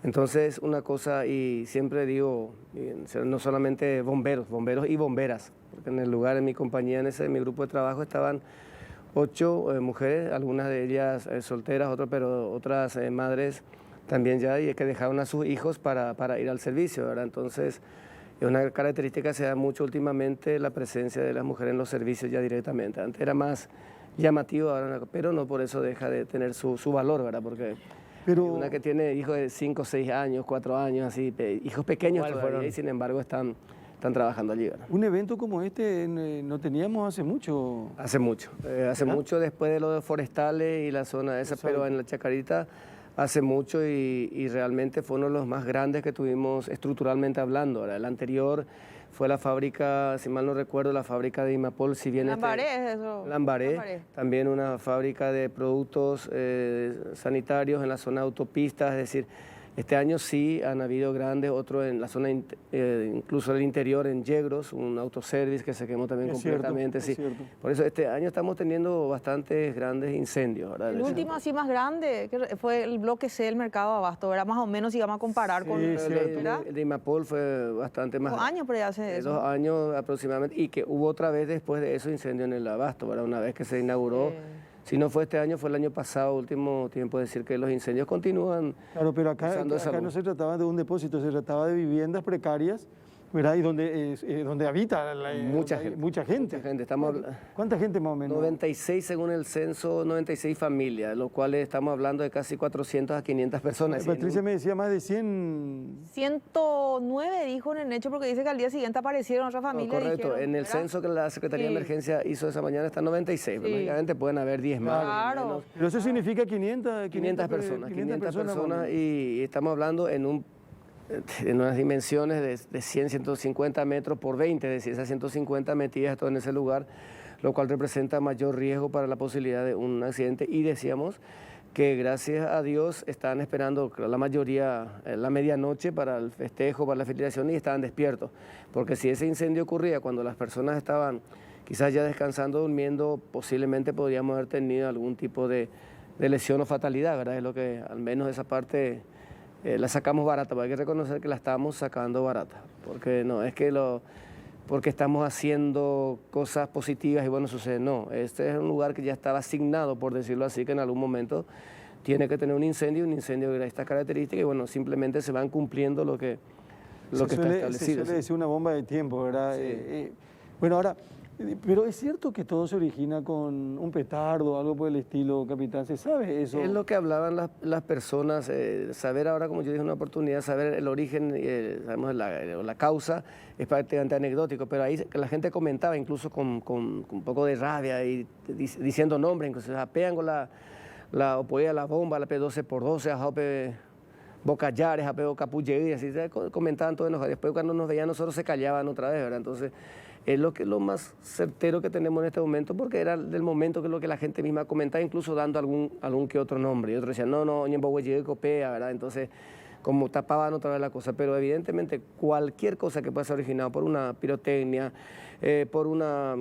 Entonces, una cosa, y siempre digo, no solamente bomberos, bomberos y bomberas, porque en el lugar, en mi compañía, en mi grupo de trabajo, estaban 8 mujeres, algunas de ellas solteras, pero otras madres también ya, y que dejaron a sus hijos para ir al servicio, ¿verdad? Entonces, es una característica que se da mucho últimamente la presencia de las mujeres en los servicios ya directamente. Antes era más llamativo, ahora, pero no por eso deja de tener su valor, ¿verdad? Porque Pero, una que tiene hijos de 5, 6 años, 4 años, así, hijos pequeños todavía, y sin embargo están trabajando allí, ¿verdad? un evento como este no teníamos hace mucho. Hace mucho, hace ¿Verdad? mucho después de los forestales y la zona esa, pero en la Chacarita hace mucho y realmente fue uno de los más grandes que tuvimos estructuralmente hablando. ¿Verdad? El anterior fue la fábrica, si mal no recuerdo, la fábrica de Imapol, si bien Lambaré es eso. Lambaré, también una fábrica de productos sanitarios en la zona de autopistas, es decir, este año sí han habido grandes, otro en la zona, incluso del interior, en Yegros, un autoservice que se quemó también completamente. Sí. Por eso este año estamos teniendo bastantes grandes incendios. ¿Verdad? El último así más grande que fue el bloque C del mercado de Abasto, ¿verdad? Más o menos si vamos a comparar con el de Imapol fue bastante más. 2 años, pero ya hace eso. 2 años aproximadamente, y que hubo otra vez después de eso incendio en el Abasto, ¿verdad? Una vez que se inauguró. Si no fue este año, fue el año pasado, último tiempo, decir que los incendios continúan. Claro, pero acá no se trataba de un depósito, se trataba de viviendas precarias, ¿verdad? Y donde habita mucha gente. Mucha gente. ¿Cuánta gente más o menos? 96 según el censo, 96 familias, lo cual estamos hablando de casi 400 a 500 personas. Patricia me decía más de 100. 109 dijo en el hecho porque dice que al día siguiente aparecieron otras familias. Correcto, dijeron, en el ¿verdad? censo que la Secretaría de Emergencia hizo esa mañana están 96, pero lógicamente pueden haber 10 más. Claro. Pero eso significa 500 personas, 500 personas y estamos hablando en unas dimensiones de 100, 150 metros por 20, es decir, esas 150 metidas todo en ese lugar, lo cual representa mayor riesgo para la posibilidad de un accidente. Y decíamos que gracias a Dios estaban esperando la mayoría la medianoche para el festejo, para la felicitación, y estaban despiertos, porque si ese incendio ocurría cuando las personas estaban quizás ya descansando, durmiendo, posiblemente podríamos haber tenido algún tipo de lesión o fatalidad, ¿verdad? Es lo que al menos esa parte la sacamos barata, pero hay que reconocer que la estamos sacando barata, porque no es que porque estamos haciendo cosas positivas y bueno, sucede, no, este es un lugar que ya estaba asignado, por decirlo así, que en algún momento tiene que tener un incendio de estas características y bueno, simplemente se van cumpliendo lo que está establecido. Se suele decir una bomba de tiempo, ¿verdad? Sí. Bueno, ahora, pero es cierto que todo se origina con un petardo o algo por el estilo, capitán, ¿se sabe eso? Es lo que hablaban las personas, saber ahora, como yo dije, una oportunidad, saber el origen, sabemos la causa, es prácticamente anecdótico, pero ahí la gente comentaba, incluso con un poco de rabia y diciendo nombres, incluso apean con la opoía la bomba, la P12x12, a Bocallares, a Capullería, así comentaban todo enojados. Después cuando nos veían nosotros se callaban otra vez, ¿verdad? Entonces es lo más certero que tenemos en este momento, porque era del momento que es lo que la gente misma comentaba, incluso dando algún que otro nombre. Y otros decían, no, copea, ¿verdad? Entonces, como tapaban otra vez la cosa. Pero evidentemente cualquier cosa que pueda ser originada por una pirotecnia, por una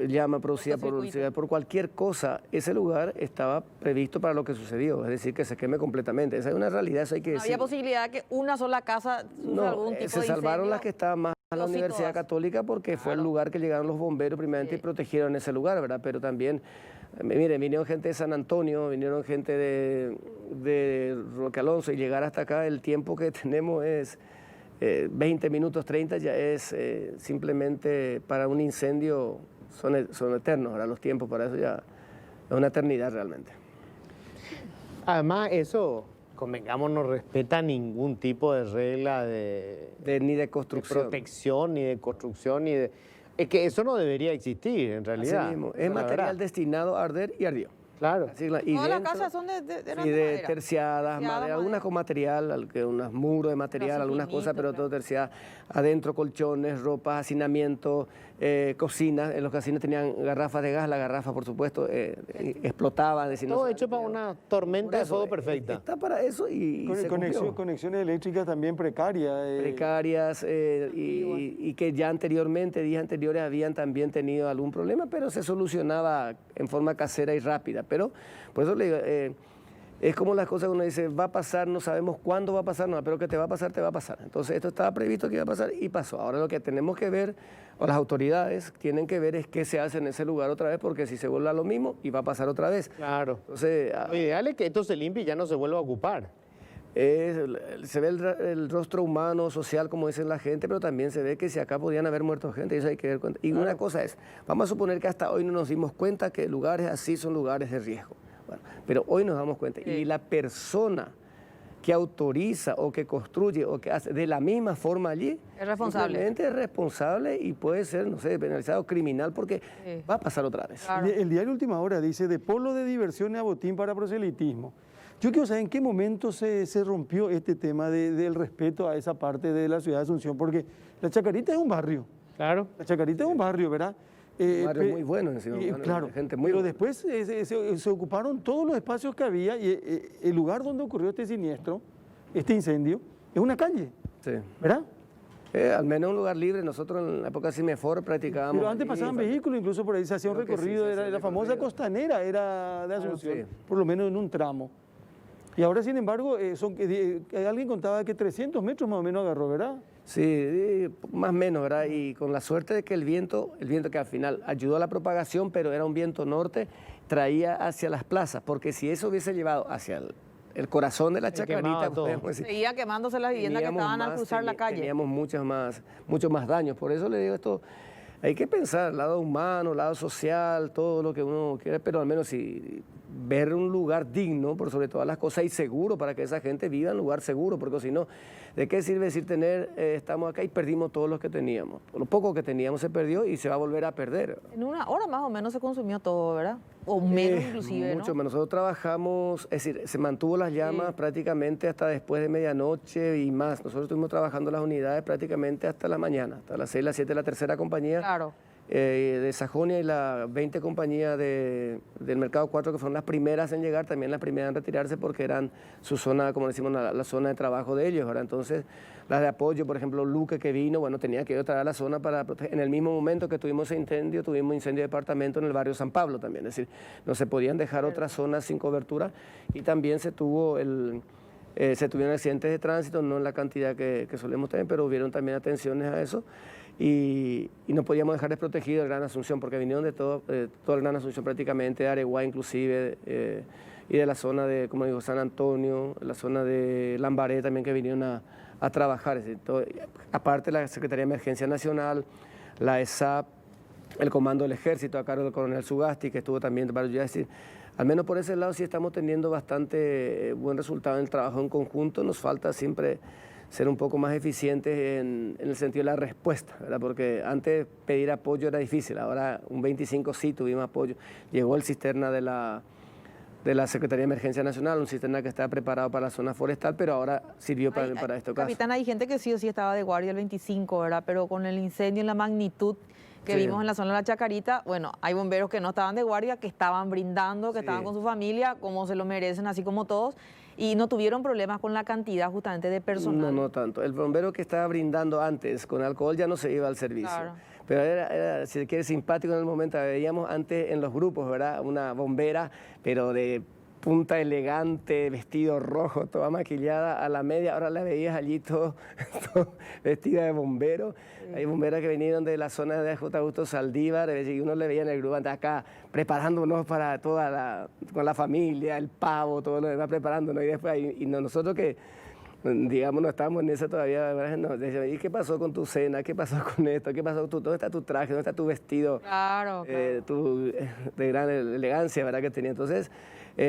llama producida por cualquier cosa, ese lugar estaba previsto para lo que sucedió, es decir, que se queme completamente. Esa es una realidad, eso hay que decir. ¿Había posibilidad que una sola casa sufra algún tipo de se salvaron incendio? las que estaban más a la Universidad Católica porque fue el lugar que llegaron los bomberos primeramente y protegieron ese lugar, ¿verdad? Pero también, miren, vinieron gente de San Antonio, vinieron gente de Roque Alonso y llegar hasta acá, el tiempo que tenemos es 20 minutos, 30, ya es simplemente para un incendio, son eternos, ¿verdad? Los tiempos para eso ya es una eternidad realmente. Además, eso, convengamos, no respeta ningún tipo de regla ni de construcción, de protección, ni de construcción, ni de... Es que eso no debería existir, en realidad. Así mismo, es material destinado a arder y ardió. Claro. Todas las casas son de madera. Terciadas, madera, algunas con material, unos muros de material, algunas cosas, pero todo terciadas. Adentro colchones, ropa, hacinamiento, cocinas. En los casinos tenían garrafas de gas, la garrafa, por supuesto, explotaba. Todo hecho para una tormenta de fuego perfecta. Está para eso y conexiones eléctricas también precarias. Precarias y que ya anteriormente, días anteriores, habían también tenido algún problema, pero se solucionaba en forma casera y rápida. Pero, por eso le digo, Es como las cosas que uno dice, va a pasar, no sabemos cuándo va a pasar, no, pero que te va a pasar, te va a pasar. Entonces esto estaba previsto que iba a pasar y pasó. Ahora lo que tenemos que ver, o las autoridades tienen que ver es qué se hace en ese lugar otra vez, porque si se vuelve a lo mismo, y va a pasar otra vez. Claro. Entonces, Lo ideal es que esto se limpie y ya no se vuelva a ocupar. se ve el rostro humano, social, como dicen la gente, pero también se ve que si acá podían haber muerto gente, eso hay que ver cuenta. Y una cosa es, vamos a suponer que hasta hoy no nos dimos cuenta que lugares así son lugares de riesgo. Bueno, pero hoy nos damos cuenta. Y la persona que autoriza o que construye o que hace de la misma forma allí, Es responsable. simplemente es responsable y puede ser, no sé, penalizado criminal porque va a pasar otra vez. Claro. El diario Última Hora dice, de polo de diversión a botín para proselitismo. Yo quiero saber en qué momento se rompió este tema del respeto a esa parte de la ciudad de Asunción, porque la Chacarita es un barrio. Claro. La Chacarita es un barrio, ¿verdad? Un barrio muy bueno encima, Claro, gente muy pero buena. después se ocuparon todos los espacios que había y el lugar donde ocurrió este siniestro, este incendio, es una calle, Sí. ¿verdad? Al menos un lugar libre. Nosotros en la época Cimefor practicábamos. Pero antes allí, pasaban vehículos, incluso por ahí se hacía un Creo que sí, recorrido, se era hacía la famosa recorrido. costanera, era de Asunción, sí. por lo menos en un tramo. Y ahora, sin embargo, alguien contaba que 300 metros más o menos agarró, ¿verdad? Sí, más o menos, ¿verdad? Y con la suerte de que el viento que al final ayudó a la propagación, pero era un viento norte, traía hacia las plazas, porque si eso hubiese llevado hacia el corazón de la quemaba Chacarita, todo. podemos decir, Seguía quemándose las viviendas que teníamos estaban al más, cruzar la calle. Teníamos muchos más daños. Por eso le digo esto, hay que pensar, lado humano, lado social, todo lo que uno quiere, pero al menos si ver un lugar digno, por sobre todas las cosas, y seguro para que esa gente viva en un lugar seguro, porque si no, ¿de qué sirve decir estamos acá y perdimos todos los que teníamos? Lo poco que teníamos se perdió y se va a volver a perder. En una hora más o menos se consumió todo, ¿verdad? O menos inclusive, Mucho ¿no? menos. Nosotros trabajamos, es decir, se mantuvo las llamas prácticamente hasta después de medianoche y más. Nosotros estuvimos trabajando las unidades prácticamente hasta la mañana, hasta las 6, las 7 de la tercera compañía. Claro. De Sajonia y la 20 compañía del Mercado 4, que fueron las primeras en llegar, también las primeras en retirarse porque eran su zona, como decimos, la zona de trabajo de ellos. ¿Verdad? Entonces, las de apoyo, por ejemplo, Luque que vino, bueno, tenía que ir otra vez a la zona para proteger. En el mismo momento que tuvimos ese incendio, tuvimos incendio de departamento en el barrio San Pablo también. Es decir, no se podían dejar otras zonas sin cobertura y también se tuvieron accidentes de tránsito, no en la cantidad que solemos tener, pero hubieron también atenciones a eso. Y no podíamos dejar desprotegido el Gran Asunción, porque vinieron de todo el Gran Asunción prácticamente, de Areguá inclusive, y de la zona de, como digo, San Antonio, la zona de Lambaré también, que vinieron a trabajar. Es decir, aparte la Secretaría de Emergencia Nacional, la ESAP, el Comando del Ejército a cargo del coronel Sugasti, que estuvo también para ayudar. Es decir, al menos por ese lado sí estamos teniendo bastante buen resultado en el trabajo en conjunto. Nos falta siempre ser un poco más eficientes en el sentido de la respuesta, ¿verdad? Porque antes pedir apoyo era difícil, ahora un 25 sí tuvimos apoyo. Llegó el cisterna de la Secretaría de Emergencia Nacional, un cisterna que estaba preparado para la zona forestal, pero ahora sirvió para este caso. Capitán, hay gente que sí o sí estaba de guardia el 25, ¿verdad? Pero con el incendio y la magnitud que vimos en la zona de la Chacarita, bueno, hay bomberos que no estaban de guardia, que estaban brindando, que estaban con su familia, como se lo merecen, así como todos, y no tuvieron problemas con la cantidad justamente de personal. No tanto. El bombero que estaba brindando antes con alcohol ya no se iba al servicio. Claro. Pero era, si se quiere, simpático en el momento. Veíamos antes en los grupos, ¿verdad? Una bombera, pero de punta elegante, vestido rojo, toda maquillada, a la media ahora la veías allí todo vestida de bombero. Hay bomberas que vinieron de la zona de J. Augusto Saldívar, y uno le veía en el grupo de acá, preparándonos para con la familia, el pavo, todo lo demás, preparándonos, y después, nosotros que, digamos, no estábamos en eso todavía, no, decíamos, ¿y qué pasó con tu cena? ¿Qué pasó con esto? ¿Qué pasó? ¿Dónde está tu traje? ¿Dónde está tu vestido? Claro, De gran elegancia, ¿verdad? Que tenía. Entonces,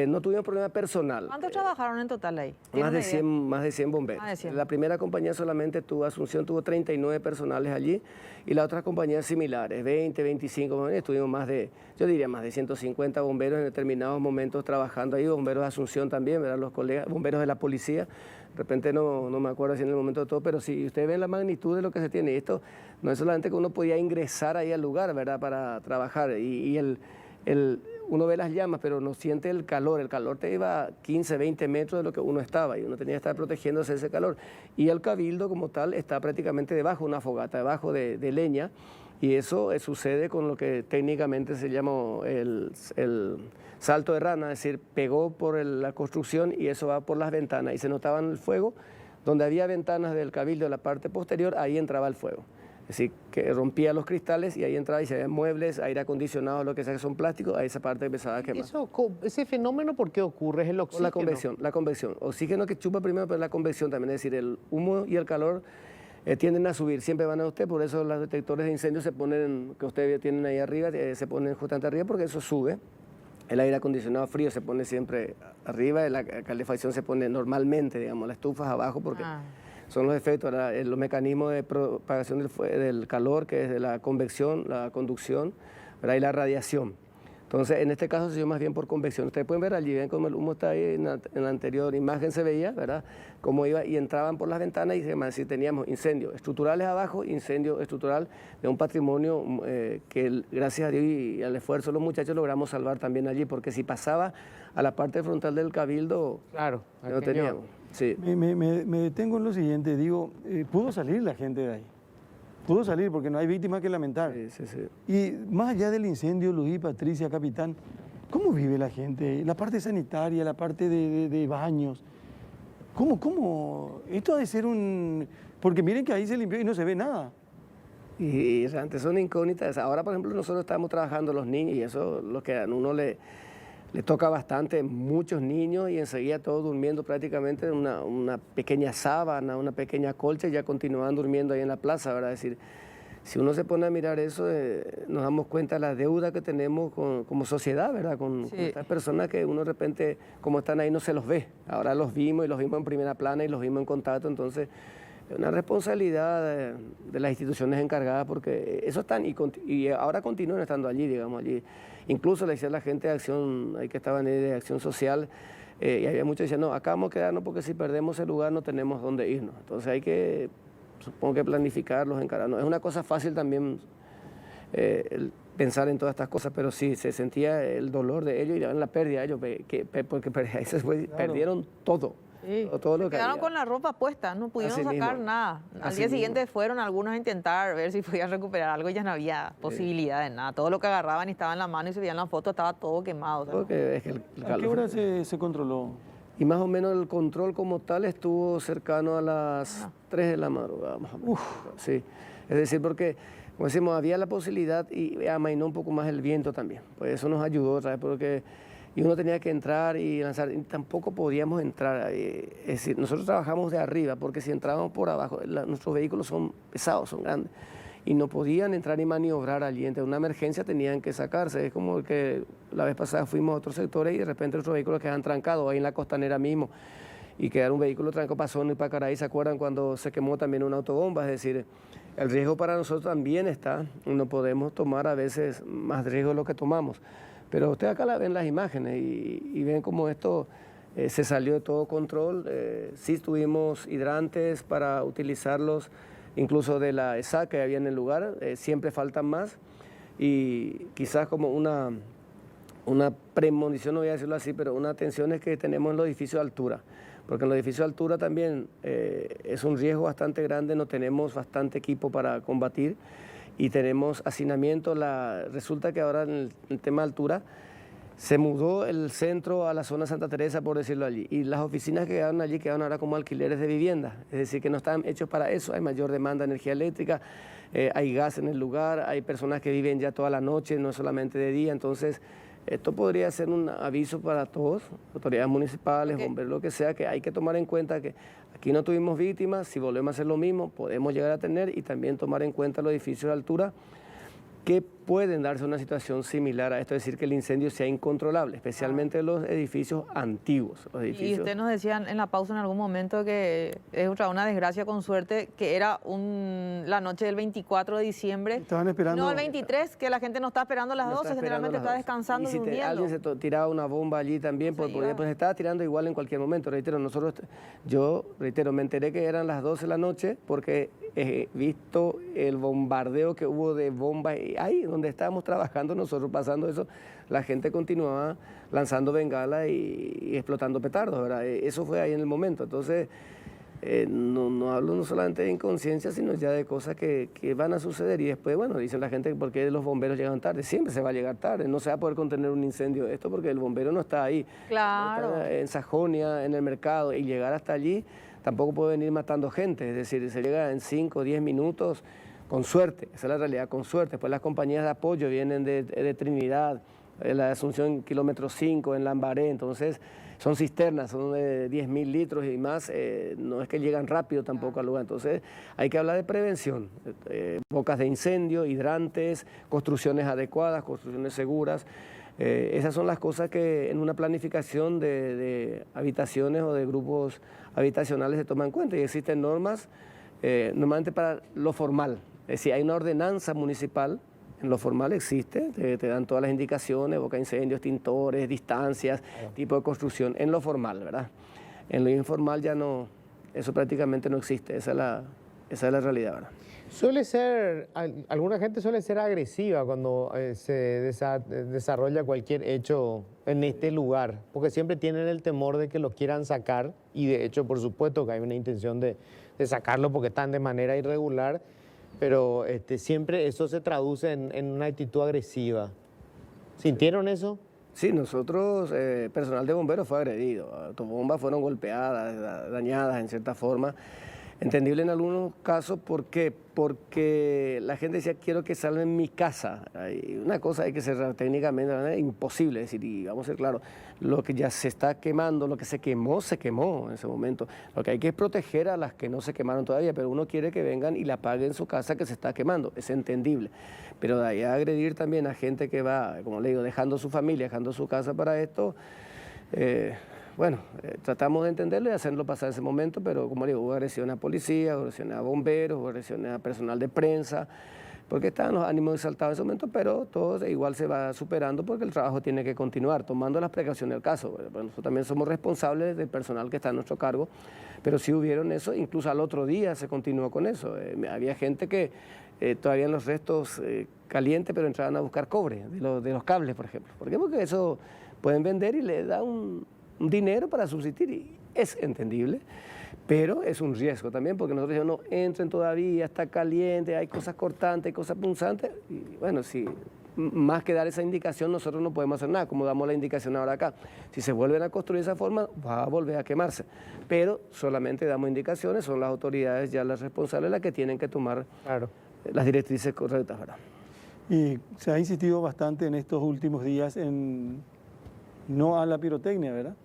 no tuvimos problema personal. ¿Cuántos trabajaron en total ahí? Más de 100 bomberos. Más de 100. La primera compañía solamente Asunción tuvo 39 personales allí y las otras compañías similares, 20, 25 bomberos. Estuvimos yo diría más de 150 bomberos en determinados momentos trabajando ahí, bomberos de Asunción también, ¿verdad? Los colegas, bomberos de la policía. De repente no me acuerdo si en el momento de todo, pero si ustedes ven la magnitud de lo que se tiene, esto no es solamente que uno podía ingresar ahí al lugar, ¿verdad? Para trabajar uno ve las llamas, pero no siente el calor te iba a 15, 20 metros de lo que uno estaba y uno tenía que estar protegiéndose de ese calor. Y el cabildo como tal está prácticamente debajo de una fogata, debajo de leña, Y eso sucede con lo que técnicamente se llama el salto de rana, es decir, pegó por la construcción y eso va por las ventanas y se notaba en el fuego. Donde había ventanas del cabildo en la parte posterior, ahí entraba el fuego. Es decir, que rompía los cristales y ahí entraba y se veían muebles, aire acondicionado, lo que sea que son plásticos, ahí esa parte empezaba a quemar. ¿Ese fenómeno por qué ocurre? ¿Es el oxígeno? La convección. Oxígeno que chupa primero, pero la convección también. Es decir, el humo y el calor tienden a subir, siempre van a usted, por eso los detectores de incendios se ponen, que ustedes tienen ahí arriba, se ponen justamente arriba porque eso sube. El aire acondicionado frío se pone siempre arriba, la calefacción se pone normalmente, digamos, las estufas abajo porque son los efectos, los mecanismos de propagación del calor, que es de la convección, la conducción, ¿verdad? Y la radiación. Entonces, en este caso se dio más bien por convección. Ustedes pueden ver allí, ven cómo el humo está ahí, en la anterior imagen se veía, ¿verdad? Cómo iba y entraban por las ventanas y además si teníamos incendios estructurales abajo, incendio estructural de un patrimonio que gracias a Dios y al esfuerzo de los muchachos logramos salvar también allí, porque si pasaba a la parte frontal del cabildo, claro, no teníamos. Sí. Me detengo en lo siguiente, digo, pudo salir la gente de ahí. Pudo salir porque no hay víctimas que lamentar. Sí. Y más allá del incendio, Luis, Patricia, capitán, ¿cómo vive la gente? La parte sanitaria, la parte de baños. ¿Cómo? Esto ha de ser un... Porque miren que ahí se limpió y no se ve nada. Y antes son incógnitas. Ahora, por ejemplo, nosotros estamos trabajando los niños y eso lo que a uno le toca bastante, muchos niños y enseguida todos durmiendo prácticamente en una pequeña sábana, una pequeña colcha y ya continúan durmiendo ahí en la plaza, ¿verdad? Es decir, si uno se pone a mirar eso, nos damos cuenta de la deuda que tenemos como sociedad, ¿verdad? Con estas personas que uno de repente, como están ahí, no se los ve. Ahora los vimos y los vimos en primera plana y los vimos en contacto, entonces es una responsabilidad de las instituciones encargadas porque eso están y ahora continúan estando allí, digamos, allí. Incluso le decía a la gente de acción, ahí que estaban de acción social, y había muchos que decían, no, acá vamos a quedarnos porque si perdemos el lugar no tenemos dónde irnos. Entonces hay que, supongo que planificarlos, encararnos. Es una cosa fácil también pensar en todas estas cosas, pero sí, se sentía el dolor de ellos y la pérdida de ellos, porque perdieron todo. Sí. Todo lo que quedaron había. Con la ropa puesta, no pudieron Así sacar mismo. nada. Al Así día mismo. siguiente fueron algunos a intentar ver si podían recuperar algo y ya no había posibilidad de nada. Todo lo que agarraban y estaba en la mano y se veían la foto estaba todo quemado. O sea, Porque es que el ¿A qué calor- hora se controló? Y más o menos el control como tal estuvo cercano a las 3 de la madrugada, más o menos. Sí, es decir, porque, como decimos, había la posibilidad y amainó un poco más el viento también. Pues eso nos ayudó, ¿sabes? Porque y uno tenía que entrar y lanzar, y tampoco podíamos entrar. Es decir, nosotros trabajamos de arriba, porque si entrábamos por abajo, nuestros vehículos son pesados, son grandes, y no podían entrar y maniobrar allí. Entre una emergencia tenían que sacarse. Es como que la vez pasada fuimos a otros sectores y de repente nuestros vehículos quedaban trancados ahí en la costanera mismo. Y quedar un vehículo trancado pasó en Ipacaraí, ¿se acuerdan cuando se quemó también una autobomba? Es decir, el riesgo para nosotros también está, no podemos tomar a veces más riesgo de lo que tomamos. Pero ustedes acá ven las imágenes y ven cómo esto se salió de todo control. Sí tuvimos hidrantes para utilizarlos, incluso de la ESA que había en el lugar, siempre faltan más. Y quizás como una premonición, no voy a decirlo así, pero una atención es que tenemos en los edificios de altura. Porque en los edificios de altura también es un riesgo bastante grande, no tenemos bastante equipo para combatir y tenemos hacinamiento. Resulta que ahora en el tema de altura se mudó el centro a la zona Santa Teresa, por decirlo allí, y las oficinas que quedaron allí quedaron ahora como alquileres de vivienda, es decir, que no están hechos para eso, hay mayor demanda de energía eléctrica, hay gas en el lugar, hay personas que viven ya toda la noche, no solamente de día, entonces esto podría ser un aviso para todos, autoridades municipales, bomberos, lo que sea, que hay que tomar en cuenta que aquí no tuvimos víctimas, si volvemos a hacer lo mismo, podemos llegar a tener y también tomar en cuenta los edificios de altura que pueden darse una situación similar a esto, es decir, que el incendio sea incontrolable, especialmente los edificios antiguos. Los edificios. Y usted nos decía en la pausa en algún momento que es una desgracia con suerte, que era la noche del 24 de diciembre. Estaban esperando. No, el 23, que la gente no está esperando las No 12, está generalmente esperando está las 12. descansando, Y si durmiendo. alguien se tiraba una bomba allí también, Se iba. pues se estaba tirando igual en cualquier momento. Reitero, yo me enteré que eran las 12 de la noche porque he visto el bombardeo que hubo de bombas ahí donde estábamos trabajando nosotros pasando eso, la gente continuaba lanzando bengalas y explotando petardos, ¿verdad? Eso fue ahí en el momento. Entonces, no hablo no solamente de inconsciencia, sino ya de cosas que van a suceder. Y después, bueno, dicen la gente, ¿por qué los bomberos llegan tarde? Siempre se va a llegar tarde, no se va a poder contener un incendio de esto porque el bombero no está ahí. Claro. No está en Sajonia, en el mercado, y llegar hasta allí tampoco puede venir matando gente. Es decir, se llega en 5 o 10 minutos, con suerte, esa es la realidad, con suerte. Después las compañías de apoyo vienen de Trinidad, la Asunción kilómetro 5 en Lambaré, entonces son cisternas, son de 10.000 litros y más, no es que llegan rápido tampoco al lugar, entonces hay que hablar de prevención, bocas de incendio, hidrantes, construcciones adecuadas, construcciones seguras, esas son las cosas que en una planificación de habitaciones o de grupos habitacionales se toman en cuenta y existen normas normalmente para lo formal, es decir, hay una ordenanza municipal. En lo formal existe, te dan todas las indicaciones, boca de incendio, extintores, distancias, tipo de construcción, en lo formal, ¿verdad? En lo informal ya no, eso prácticamente no existe, esa es la realidad, ¿verdad? Suele ser, alguna gente suele ser agresiva cuando se desarrolla cualquier hecho en este lugar, porque siempre tienen el temor de que los quieran sacar y de hecho, por supuesto que hay una intención de sacarlo porque están de manera irregular, pero siempre eso se traduce en una actitud agresiva. ¿Sintieron eso? Sí, nosotros, personal de bomberos fue agredido, autobombas fueron golpeadas, dañadas en cierta forma. Entendible en algunos casos, ¿por qué? Porque la gente decía, quiero que salga en mi casa. Y una cosa hay que cerrar técnicamente, de manera imposible, es decir, y vamos a ser claros, lo que ya se está quemando, lo que se quemó en ese momento. Lo que hay que es proteger a las que no se quemaron todavía, pero uno quiere que vengan y la apaguen su casa que se está quemando, es entendible. Pero de ahí a agredir también a gente que va, como le digo, dejando su familia, dejando su casa para esto, bueno, tratamos de entenderlo y hacerlo pasar ese momento, pero como digo, hubo agresiones a policía, agresiones a bomberos, hubo agresiones a personal de prensa, porque estaban los ánimos exaltados en ese momento, pero todo igual se va superando porque el trabajo tiene que continuar, tomando las precauciones del caso. Bueno, nosotros también somos responsables del personal que está a nuestro cargo, pero sí hubieron eso, incluso al otro día se continuó con eso. Había gente que todavía en los restos calientes, pero entraban a buscar cobre de los cables, por ejemplo. ¿Por qué? Porque eso pueden vender y le da un dinero para subsistir y es entendible, pero es un riesgo también porque nosotros decimos, no entren todavía, está caliente, hay cosas cortantes, hay cosas punzantes y bueno, si más que dar esa indicación nosotros no podemos hacer nada, como damos la indicación ahora acá. Si se vuelven a construir de esa forma, va a volver a quemarse, pero solamente damos indicaciones, son las autoridades ya las responsables las que tienen que tomar las directrices correctas, ¿verdad? Y se ha insistido bastante en estos últimos días en no a la pirotecnia, ¿verdad?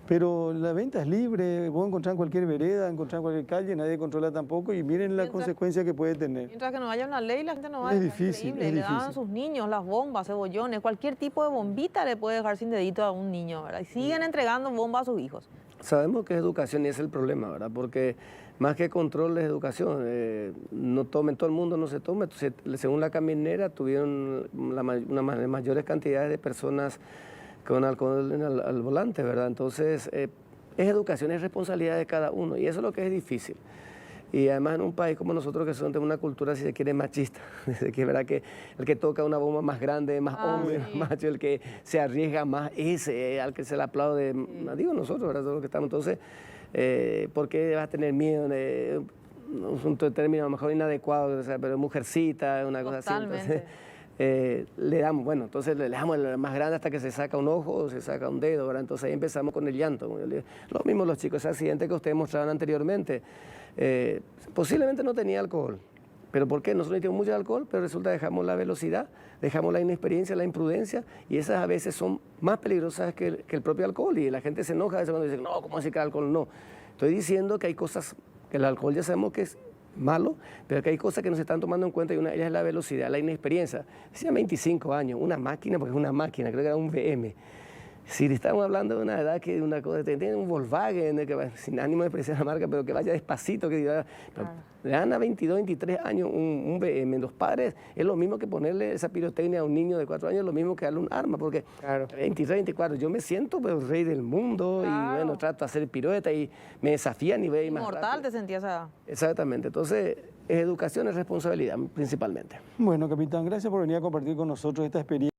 Pero la venta es libre, vos encontrás en cualquier vereda, encontrás en cualquier calle, nadie controla tampoco y miren la consecuencia que puede tener. Mientras que no haya una ley, la gente no va a Es difícil, Le dan a sus niños las bombas, cebollones, cualquier tipo de bombita le puede dejar sin dedito a un niño, ¿verdad? Y siguen entregando bombas a sus hijos. Sabemos que es educación y ese es el problema, ¿verdad? Porque más que control es educación. No tomen, todo el mundo no se tome. Según la caminera, tuvieron unas mayores cantidades de personas con alcohol al volante, ¿verdad? Entonces, es educación, es responsabilidad de cada uno y eso es lo que es difícil. Y además en un país como nosotros que son de una cultura, si se quiere, machista, que es verdad que el que toca una bomba más grande, más hombre, más macho, el que se arriesga más, ese al que se le aplaude, digo nosotros, ¿verdad? Todos los que estamos. Entonces, ¿por qué vas a tener miedo? Un término a lo mejor inadecuado, o sea, pero mujercita, una cosa así. Entonces, le damos, bueno, entonces le damos el más grande hasta que se saca un ojo o se saca un dedo, ¿verdad? Entonces ahí empezamos con el llanto. Lo mismo los chicos, ese accidente que ustedes mostraron anteriormente, posiblemente no tenía alcohol, pero ¿por qué? Nosotros tenemos mucho alcohol, pero resulta que dejamos la velocidad, dejamos la inexperiencia, la imprudencia, y esas a veces son más peligrosas que el propio alcohol, y la gente se enoja a veces cuando dice, no, ¿cómo decir que el alcohol no? Estoy diciendo que hay cosas, que el alcohol ya sabemos que es malo, pero que hay cosas que no se están tomando en cuenta y una de ellas es la velocidad, la inexperiencia. Decía 25 años, una máquina, porque es una máquina, creo que era un BM. Si estamos hablando de una edad que una cosa, tiene un Volkswagen, que va, sin ánimo de despreciar la marca, pero que vaya despacito, que le dan a 22, 23 años un BM. Los padres es lo mismo que ponerle esa pirotecnia a un niño de 4 años, es lo mismo que darle un arma, porque 23, 24, yo me siento pues, rey del mundo y bueno, trato de hacer pirueta y me desafían y ve más rápido. Inmortal te sentías esa. Exactamente, entonces es educación, es responsabilidad principalmente. Bueno, capitán, gracias por venir a compartir con nosotros esta experiencia.